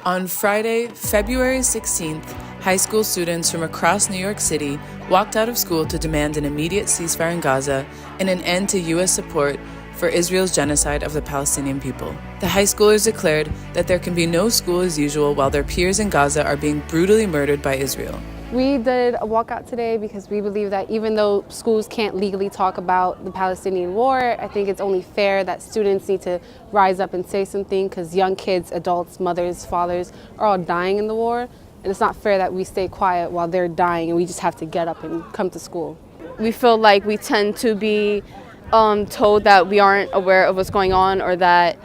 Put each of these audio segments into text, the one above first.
On Friday, February 16th, high school students from across New York City walked out of school to demand an immediate ceasefire in Gaza and an end to U.S. support for Israel's genocide of the Palestinian people. The high schoolers declared that there can be no school as usual while their peers in Gaza are being brutally murdered by Israel. We did a walkout today because we believe that even though schools can't legally talk about the Palestinian war, I think it's only fair that students need to rise up and say something, because young kids, adults, mothers, fathers are all dying in the war, and it's not fair that we stay quiet while they're dying and we just have to get up and come to school. We feel like we tend to be told that we aren't aware of what's going on, or that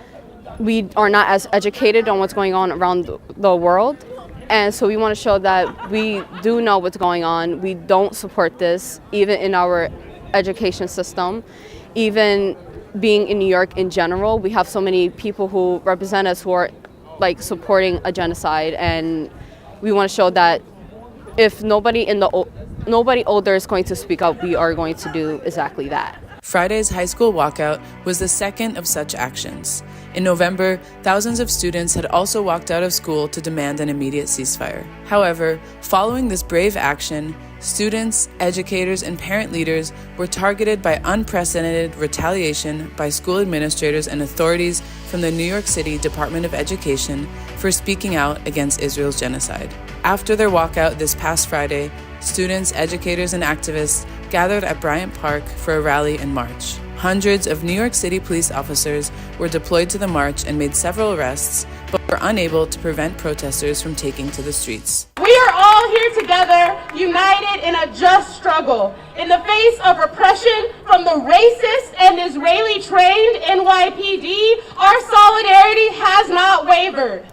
we are not as educated on what's going on around the world. And so we want to show that we do know what's going on. We don't support this, even in our education system. Even being in New York in general, we have so many people who represent us who are like supporting a genocide, and we want to show that if nobody older is going to speak up, we are going to do exactly that. Friday's high school walkout was the second of such actions. In November, thousands of students had also walked out of school to demand an immediate ceasefire. However, following this brave action, students, educators, and parent leaders were targeted by unprecedented retaliation by school administrators and authorities from the New York City Department of Education for speaking out against Israel's genocide. After their walkout this past Friday, students, educators, and activists gathered at Bryant Park for a rally and march. Hundreds of New York City police officers were deployed to the march and made several arrests, but were unable to prevent protesters from taking to the streets. We are all here together, united in a just struggle. In the face of repression from the racist and Israeli-trained NYPD, our solidarity has not wavered.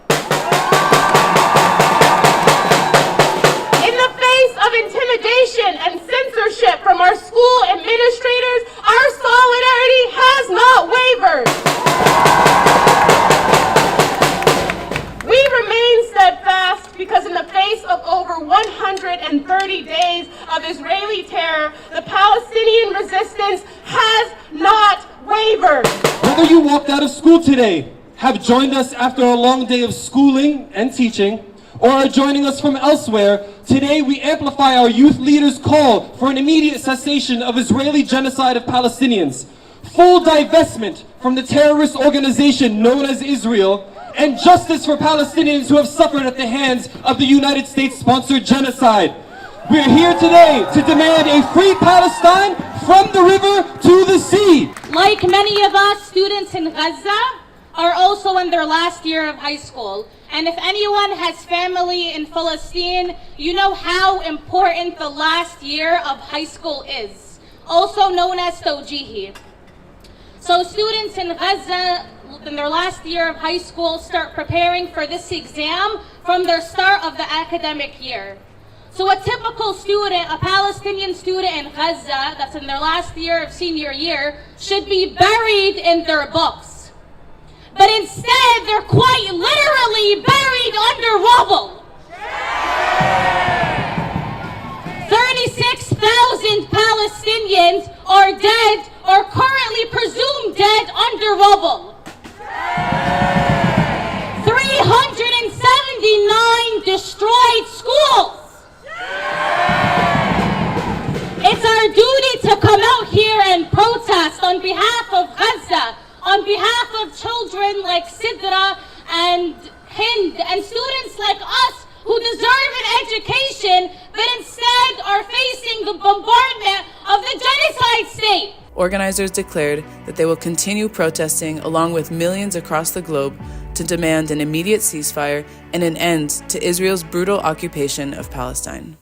In the face of intimidation and censorship from our school administrators, our solidarity has not wavered. We remain steadfast because in the face of over 130 days of Israeli terror, the Palestinian resistance has not wavered. Whether you walked out of school today, have joined us after a long day of schooling and teaching, or are joining us from elsewhere, today we amplify our youth leaders' call for an immediate cessation of Israeli genocide of Palestinians, full divestment from the terrorist organization known as Israel, and justice for Palestinians who have suffered at the hands of the United States-sponsored genocide. We're here today to demand a free Palestine from the river to the sea. Like many of us, students in Gaza are also in their last year of high school. And if anyone has family in Palestine, you know how important the last year of high school is, also known as Tawjihi. So students in Gaza, in their last year of high school, start preparing for this exam from their start of the academic year. So a typical student, a Palestinian student in Gaza that's in their last year of senior year, should be buried in their books. But instead, they're quite literally buried under rubble. 36,000 Palestinians are dead or currently presumed dead under rubble. 379 destroyed schools. It's our duty to come out here and protest on behalf of Gaza, on behalf of children like Sidra and Hind, and students like us who deserve an education, but instead are facing the bombardment of the genocide state. Organizers declared that they will continue protesting along with millions across the globe to demand an immediate ceasefire and an end to Israel's brutal occupation of Palestine.